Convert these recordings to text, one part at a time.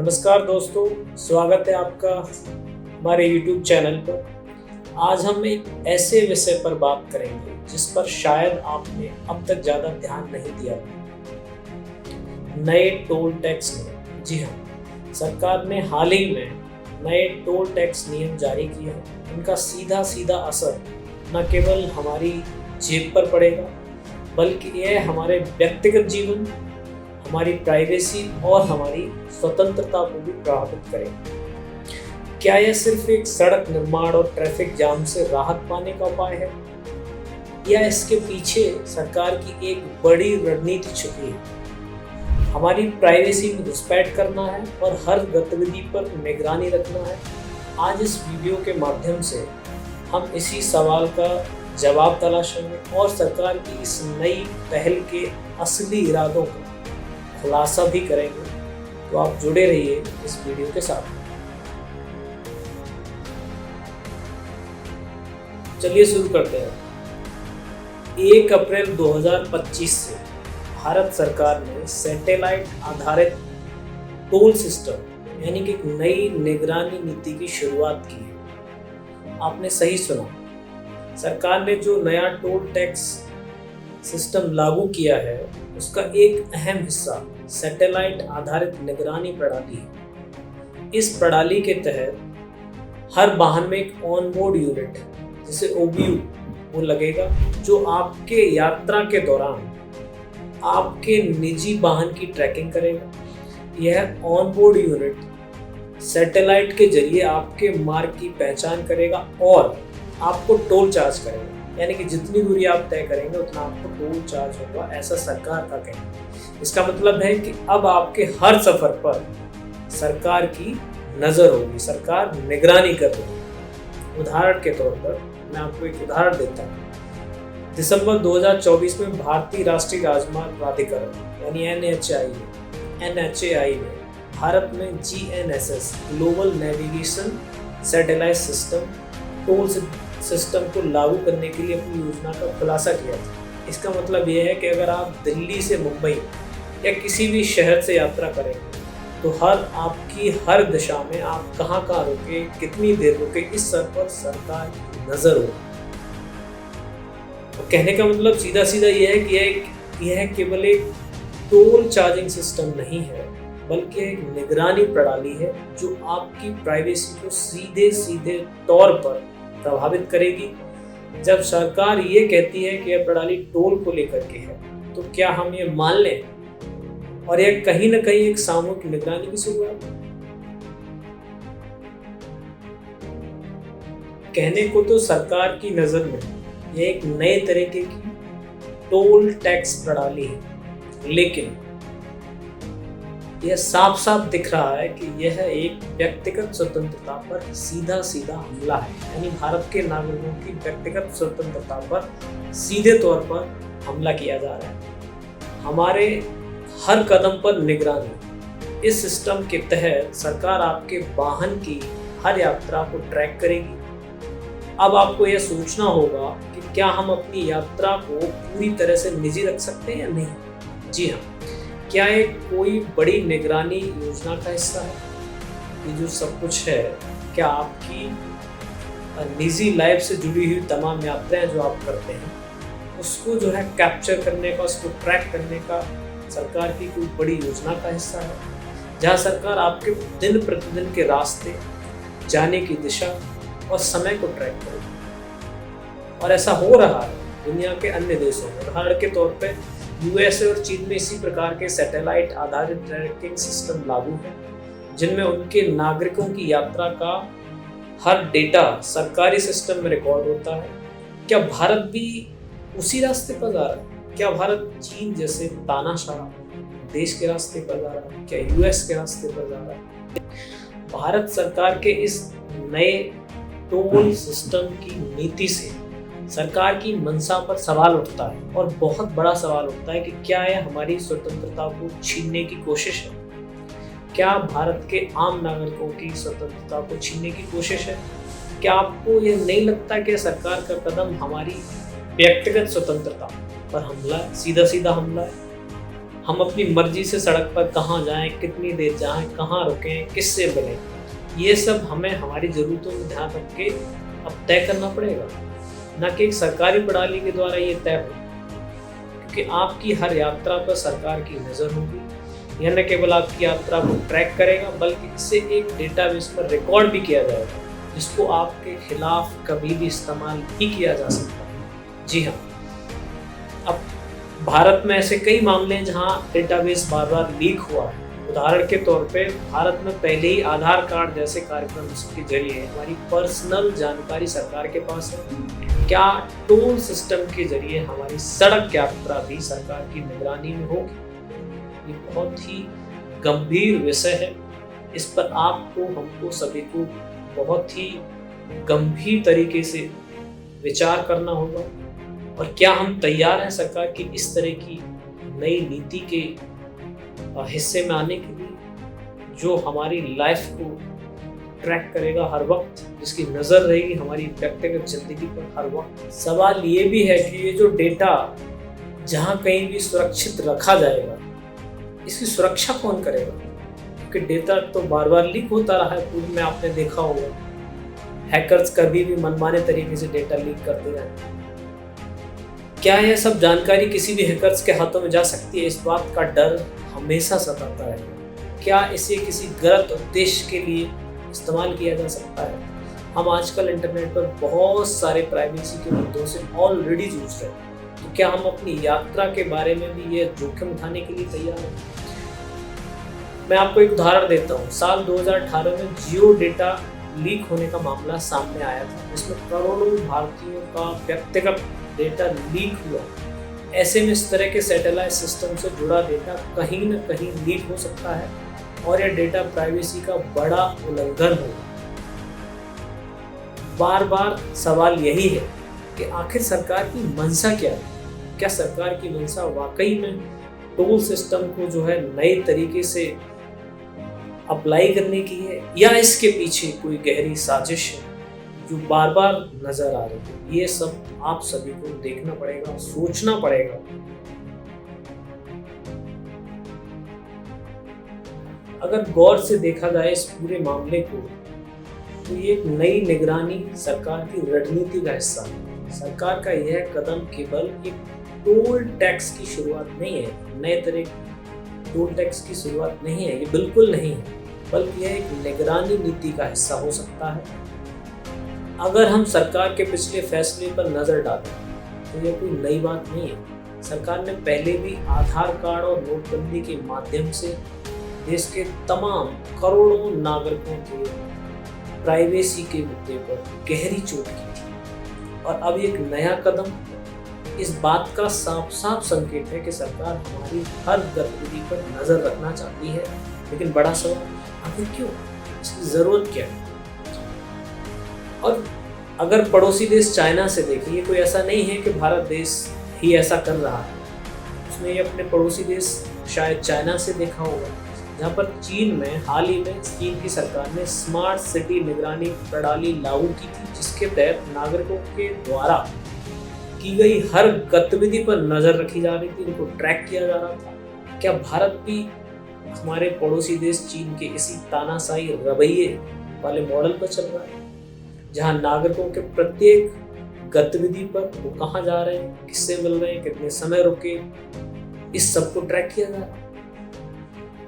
नमस्कार दोस्तों, स्वागत है आपका हमारे YouTube चैनल पर। आज हम एक ऐसे विषय पर बात करेंगे जिस पर शायद आपने अब तक ज़्यादा ध्यान नहीं दिया। नए टोल टैक्स नियम। जी हाँ, सरकार ने हाल ही में नए टोल टैक्स नियम जारी किए हैं। इनका सीधा सीधा असर न केवल हमारी जेब पर पड़ेगा, बल्कि यह हमारे व्यक्तिगत जीवन, हमारी प्राइवेसी और हमारी स्वतंत्रता को भी प्रभावित करेगा। क्या यह सिर्फ एक सड़क निर्माण और ट्रैफिक जाम से राहत पाने का उपाय है, या इसके पीछे सरकार की एक बड़ी रणनीति छुपी है? हमारी प्राइवेसी में घुसपैठ करना है और हर गतिविधि पर निगरानी रखना है। आज इस वीडियो के माध्यम से हम इसी सवाल का जवाब तलाशेंगे और सरकार की इस नई पहल के असली इरादों का खुलासा भी करेंगे। तो आप जुड़े रहिए इस वीडियो के साथ। चलिए शुरू करते हैं। 1 अप्रैल 2025 से भारत सरकार ने सैटेलाइट आधारित टोल सिस्टम यानी कि एक नई निगरानी नीति की शुरुआत की है। आपने सही सुना, सरकार ने जो नया टोल टैक्स सिस्टम लागू किया है उसका एक अहम हिस्सा सैटेलाइट आधारित निगरानी प्रणाली है। इस प्रणाली के तहत हर वाहन में एक ऑन बोर्ड यूनिट जिसे OBU वो लगेगा, जो आपके यात्रा के दौरान आपके निजी वाहन की ट्रैकिंग करेगा। यह ऑन बोर्ड यूनिट सैटेलाइट के जरिए आपके मार्ग की पहचान करेगा और आपको टोल चार्ज करेगा, यानी कि जितनी दूरी आप तय करेंगे उतना आपको टोल चार्ज होगा, ऐसा सरकार का कहना है। इसका मतलब है कि अब आपके हर सफर पर सरकार की नजर होगी, सरकार निगरानी कर रही है। उदाहरण के तौर पर मैं आपको एक उदाहरण देता हूँ। दिसंबर 2024 में भारतीय राष्ट्रीय राजमार्ग प्राधिकरण यानी NHAI ने भारत में GNSS global navigation satellite system toll system को लागू करने के लिए अपनी योजना का खुलासा किया था। इसका मतलब यह है कि अगर आप दिल्ली से मुंबई या किसी भी शहर से यात्रा करेंगे तो आपकी हर दिशा में आप कहाँ रुके, कितनी देर रुके, इस सर पर सरकार की नजर हो। तो कहने का मतलब सीधा सीधा यह है कि यह केवल एक टोल चार्जिंग सिस्टम नहीं है, बल्कि एक निगरानी प्रणाली है जो आपकी प्राइवेसी को सीधे सीधे तौर पर प्रभावित करेगी। जब सरकार ये कहती है कि यह प्रणाली टोल को लेकर के है, तो क्या हम ये मान लें और यह कहीं ना कहीं एक सामूहिक निगरानी की शुरुआत? कहने को तो सरकार की नजर में यह एक नए तरीके की टोल टैक्स प्रणाली है, लेकिन यह साफ साफ दिख रहा है कि यह एक व्यक्तिगत स्वतंत्रता पर सीधा सीधा हमला है। यानी भारत के नागरिकों की व्यक्तिगत स्वतंत्रता पर सीधे तौर पर हमला किया जा रहा है। हमारे हर कदम पर निगरानी। इस सिस्टम के तहत सरकार आपके वाहन की हर यात्रा को ट्रैक करेगी। अब आपको यह सोचना होगा कि क्या हम अपनी यात्रा को पूरी तरह से निजी रख सकते हैं या नहीं। जी हाँ, क्या ये कोई बड़ी निगरानी योजना का हिस्सा है? ये जो सब कुछ है, क्या आपकी निजी लाइफ से जुड़ी हुई तमाम यात्राएं जो आप करते हैं उसको जो है कैप्चर करने का, उसको ट्रैक करने का सरकार की कोई बड़ी योजना का हिस्सा है, जहां सरकार आपके दिन प्रतिदिन के रास्ते, जाने की दिशा और समय को ट्रैक करेगी? और ऐसा हो रहा है दुनिया के अन्य देशों में। उदाहरण के तौर पे USA और चीन में इसी प्रकार के सैटेलाइट आधारित ट्रैकिंग सिस्टम लागू हैं, जिनमें उनके नागरिकों की यात्रा का हर डेटा सरकारी सिस्टम में रिकॉर्ड होता है। क्या भारत भी उसी रास्ते पर जा रहा है? क्या भारत चीन जैसे तानाशाह देश के रास्ते पर जा रहा है? क्या US के रास्ते पर जा रहा है? भारत सरकार के इस नए टोल सिस्टम की नीति से सरकार की मंशा पर सवाल उठता है, और बहुत बड़ा सवाल उठता है कि क्या यह हमारी स्वतंत्रता को छीनने की कोशिश है? क्या भारत के आम नागरिकों की स्वतंत्रता को छीनने की कोशिश है? क्या आपको यह नहीं लगता कि सरकार का कदम हमारी व्यक्तिगत स्वतंत्रता पर हमला है, सीधा सीधा हमला है? हम अपनी मर्जी से सड़क पर कहाँ जाएं, कितनी देर जाएं, कहाँ रुकें, किससे मिलें, ये सब हमें हमारी ज़रूरतों में ध्यान रख के अब तय करना पड़ेगा, ना कि एक सरकारी प्रणाली के द्वारा ये तय हो। क्योंकि आपकी हर यात्रा पर सरकार की नज़र होगी। यह न केवल आपकी यात्रा को ट्रैक करेगा, बल्कि इसे एक डेटाबेस पर रिकॉर्ड भी किया जाएगा, जिसको आपके खिलाफ कभी भी इस्तेमाल नहीं किया जा सकता। जी हाँ, अब भारत में ऐसे कई मामले हैं जहाँ डेटाबेस बार बार लीक हुआ है। उदाहरण के तौर पे भारत में पहले ही आधार कार्ड जैसे कार्यक्रम के जरिए हमारी पर्सनल जानकारी सरकार के पास है। क्या टोल सिस्टम के जरिए हमारी सड़क यात्रा भी सरकार की निगरानी में होगी? ये बहुत ही गंभीर विषय है। इस पर आपको, हमको, सभी को बहुत ही गंभीर तरीके से विचार करना होगा। और क्या हम तैयार हैं सरकार की इस तरह की नई नीति के हिस्से में आने के लिए, जो हमारी लाइफ को ट्रैक करेगा हर वक्त, जिसकी नज़र रहेगी हमारी व्यक्तिगत जिंदगी पर हर वक्त। सवाल ये भी है कि ये जो डेटा जहाँ कहीं भी सुरक्षित रखा जाएगा, इसकी सुरक्षा कौन करेगा? क्योंकि डेटा तो बार बार लीक होता रहा है, पूर्व में आपने देखा होगा। हैकर्स कभी भी मनमाने तरीके से डेटा लीक करते रहते हैं। क्या यह सब जानकारी किसी भी हैकर्स के हाथों में जा सकती है? इस बात का डर हमेशा सताता है। क्या इसे किसी गलत उद्देश्य के लिए इस्तेमाल किया जा सकता है? हम आजकल इंटरनेट पर बहुत सारे प्राइवेसी के मुद्दों से ऑलरेडी जूझ रहे हैं, तो क्या हम अपनी यात्रा के बारे में भी ये जोखिम उठाने के लिए तैयार हैं? मैं आपको एक उदाहरण देता हूँ। साल 2018 में जियो डेटा लीक होने का मामला सामने आया था, जिसमें करोड़ों भारतीयों का व्यक्तिगत डेटा लीक हुआ। ऐसे में इस तरह के सैटेलाइट सिस्टम से जुड़ा डेटा कहीं न कहीं लीक हो सकता है और यह डेटा प्राइवेसी का बड़ा उल्लंघन हो। बार बार सवाल यही है कि आखिर सरकार की मंशा क्या है? क्या सरकार की मंशा वाकई में टोल सिस्टम को जो है नए तरीके से अप्लाई करने की है, या इसके पीछे कोई गहरी साजिश है जो बार बार नजर आ रही है? ये सब आप सभी को देखना पड़ेगा, सोचना पड़ेगा। अगर गौर से देखा जाए इस पूरे मामले को, तो ये एक नई निगरानी सरकार की रणनीति का हिस्सा है। सरकार का यह कदम केवल एक टोल टैक्स की शुरुआत नहीं है, नए तरह टोल टैक्स की शुरुआत नहीं है, ये बिल्कुल नहीं है, बल्कि यह एक निगरानी नीति का हिस्सा हो सकता है। अगर हम सरकार के पिछले फैसले पर नजर डालें तो यह कोई नई बात नहीं है। सरकार ने पहले भी आधार कार्ड और नोटबंदी के माध्यम से देश के तमाम करोड़ों नागरिकों के प्राइवेसी के मुद्दे पर गहरी चोट की थी, और अब एक नया कदम इस बात का साफ साफ संकेत है कि सरकार हमारी हर गतिविधि पर नजर रखना चाहती है। लेकिन बड़ा सवाल, आखिर क्यों? इसकी जरूरत क्या है? और अगर पड़ोसी देश चाइना से देखिए, कोई ऐसा नहीं है कि भारत देश ही ऐसा कर रहा है। उसने ये अपने पड़ोसी देश शायद चाइना से देखा होगा, जहाँ पर चीन में हाल ही में चीन की सरकार ने स्मार्ट सिटी निगरानी प्रणाली लागू की थी, जिसके तहत नागरिकों के द्वारा की गई हर गतिविधि पर नजर रखी जा रही थी, उनको ट्रैक किया जा रहा था। क्या भारत भी हमारे पड़ोसी देश चीन के इसी तानाशाही रवैये वाले मॉडल पर चल रहा है, जहां नागरिकों के प्रत्येक गतिविधि पर वो कहाँ जा रहे हैं, किससे मिल रहे हैं, कितने समय रुके, इस सब को ट्रैक किया जा रहा है?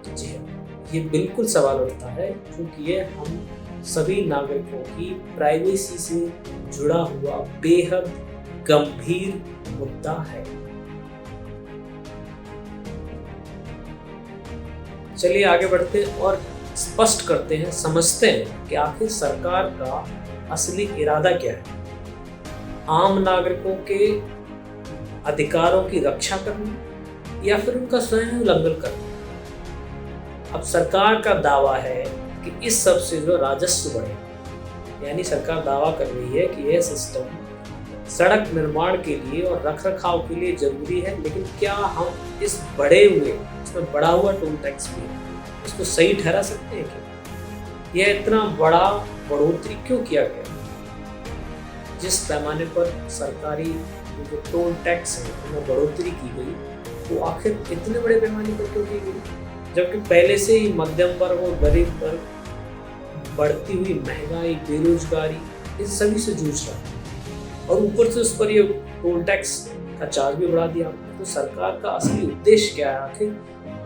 तो जी हाँ, ये बिल्कुल सवाल उठता है, क्योंकि ये हम सभी नागरिकों की प्राइवेसी से जुड़ा हुआ बेहद गंभीर मुद्दा है। चलिए आगे बढ़ते हैं और स्पष्ट करते हैं, समझते हैं कि आखिर सरकार का असली इरादा क्या है। आम नागरिकों के अधिकारों की रक्षा करना या फिर उनका स्वयं उल्लंघन करना? अब सरकार का दावा है कि इस सब से जो राजस्व बढ़े, यानी सरकार दावा कर रही है कि यह सिस्टम सड़क निर्माण के लिए और रखरखाव के लिए जरूरी है। लेकिन क्या हम इस बढ़े हुए, इसमें बढ़ा हुआ टोल टैक्स भी इसको सही ठहरा सकते हैं? क्या यह इतना बड़ा बढ़ोतरी क्यों किया गया? जिस पैमाने पर सरकारी जो टोल टैक्स है उनमें बढ़ोतरी की गई, वो आखिर इतने बड़े पैमाने पर क्यों की गई, जबकि पहले से ही मध्यम वर्ग और गरीब वर्ग बढ़ती हुई महंगाई, बेरोजगारी, इन सभी से जूझ रहा है और ऊपर से उस पर ये टोल टैक्स का चार्ज भी बढ़ा दिया। तो सरकार का असली उद्देश्य क्या है आखिर?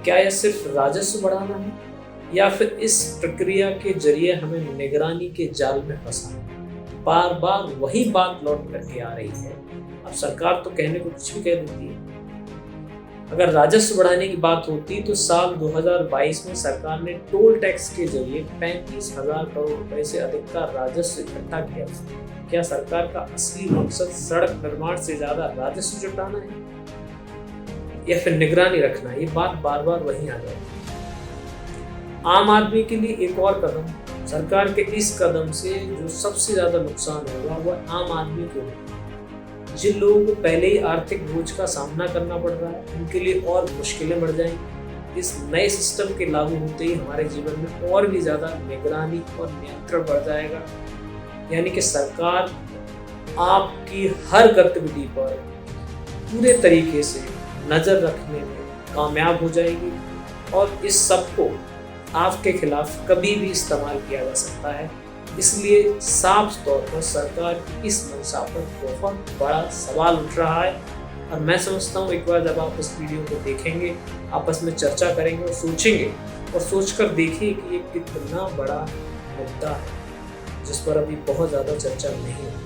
क्या यह सिर्फ राजस्व बढ़ाना है या फिर इस प्रक्रिया के जरिए हमें निगरानी के जाल में फंसाना? बार बार वही बात लौट करके आ रही है। अब सरकार तो कहने को कुछ भी कह देती है। अगर राजस्व बढ़ाने की बात होती तो साल 2022 में सरकार ने टोल टैक्स के जरिए 35,000 करोड़ रुपए से अधिक का राजस्व इकट्ठा किया। क्या सरकार का असली मकसद सड़क निर्माण से ज्यादा राजस्व जुटाना है या फिर निगरानी रखना? ये बात बार बार वही आ जाती है। आम आदमी के लिए एक और कदम, सरकार के इस कदम से जो सबसे ज्यादा नुकसान होगा वह आम आदमी को होगा। जिन लोगों को पहले ही आर्थिक बोझ का सामना करना पड़ रहा है उनके लिए और मुश्किलें बढ़ जाएंगी। इस नए सिस्टम के लागू होते ही हमारे जीवन में और भी ज्यादा निगरानी और नियंत्रण बढ़ जाएगा। यानी कि सरकार आपकी हर गतिविधि पर पूरे तरीके से नजर रखने में कामयाब हो जाएगी और इस सब को आपके खिलाफ कभी भी इस्तेमाल किया जा सकता है। इसलिए साफ तौर पर सरकार की इस मंशा पर बहुत बड़ा सवाल उठ रहा है और मैं समझता हूँ एक बार जब आप इस वीडियो को देखेंगे, आपस में चर्चा करेंगे और सोचेंगे और सोचकर देखिए कि ये कितना बड़ा मुद्दा है जिस पर अभी बहुत ज़्यादा चर्चा नहीं है।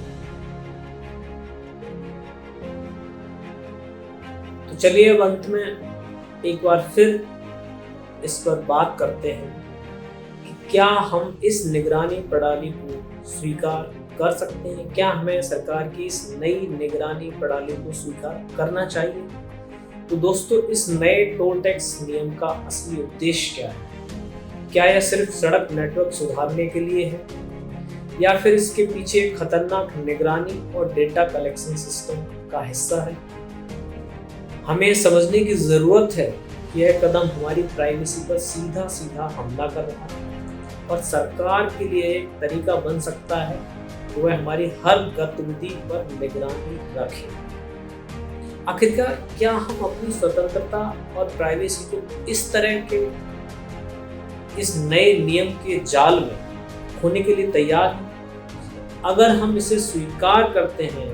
तो चलिए अब अंत में एक बार फिर इस पर बात करते हैं कि क्या हम इस निगरानी प्रणाली को स्वीकार कर सकते हैं? क्या हमें सरकार की इस नई निगरानी प्रणाली को स्वीकार करना चाहिए? तो दोस्तों, इस नए टोल टैक्स नियम का असली उद्देश्य क्या है? क्या यह सिर्फ सड़क नेटवर्क सुधारने के लिए है या फिर इसके पीछे एक खतरनाक निगरानी और डेटा कलेक्शन सिस्टम का हिस्सा है? हमें समझने की जरूरत है कि यह कदम हमारी प्राइवेसी पर सीधा सीधा हमला कर रहा है और सरकार के लिए एक तरीका बन सकता है कि वह हमारी हर गतिविधि पर निगरानी रखे। आखिरकार क्या हम अपनी स्वतंत्रता और प्राइवेसी को इस तरह के इस नए नियम के जाल में खोने के लिए तैयार हैं? अगर हम इसे स्वीकार करते हैं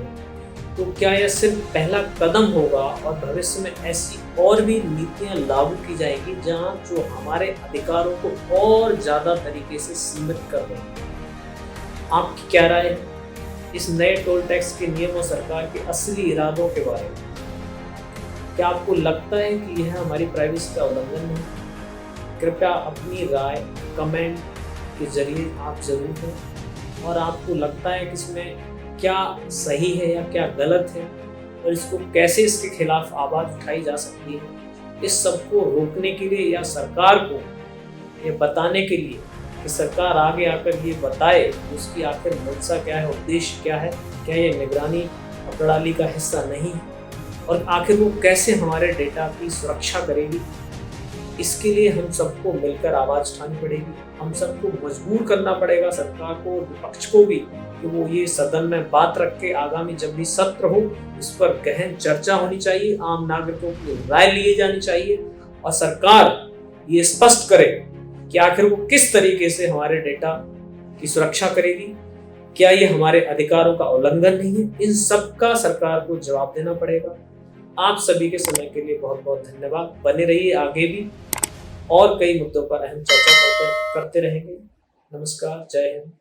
तो क्या यह सिर्फ पहला कदम होगा और भविष्य में ऐसी और भी नीतियां लागू की जाएगी जहां जो हमारे अधिकारों को और ज्यादा तरीके से सीमित कर रहे हैं? आपकी क्या राय है इस नए टोल टैक्स के नियम और सरकार के असली इरादों के बारे में? क्या आपको लगता है कि यह हमारी प्राइवेसी का उल्लंघन है? कृपया अपनी राय कमेंट के जरिए आप जरूर दें और आपको लगता है कि इसमें क्या सही है या क्या गलत है और इसको कैसे इसके खिलाफ आवाज उठाई जा सकती है। इस सब को रोकने के लिए या सरकार को ये बताने के लिए कि सरकार आगे आकर ये बताए कि उसकी आखिर मंशा क्या है, उद्देश्य क्या है, क्या ये निगरानी प्रणाली का हिस्सा नहीं है और आखिर वो कैसे हमारे डेटा की सुरक्षा करेगी। इसके लिए हम सबको मिलकर आवाज उठानी पड़ेगी। हम सबको मजबूर करना पड़ेगा, सरकार को, विपक्ष को भी, कि वो ये सदन में बात रख के आगामी जब भी सत्र हो इस पर गहन चर्चा होनी चाहिए, आम नागरिकों की राय लिए जानी चाहिए और सरकार ये स्पष्ट करे कि आखिर वो किस तरीके से हमारे डेटा की सुरक्षा करेगी। क्या ये हमारे अधिकारों का उल्लंघन नहीं है? इन सब का सरकार को जवाब देना पड़ेगा। आप सभी के समय के लिए बहुत बहुत धन्यवाद। बने रहिए, आगे भी और कई मुद्दों पर अहम चर्चा करते रहेंगे। नमस्कार, जय हिंद।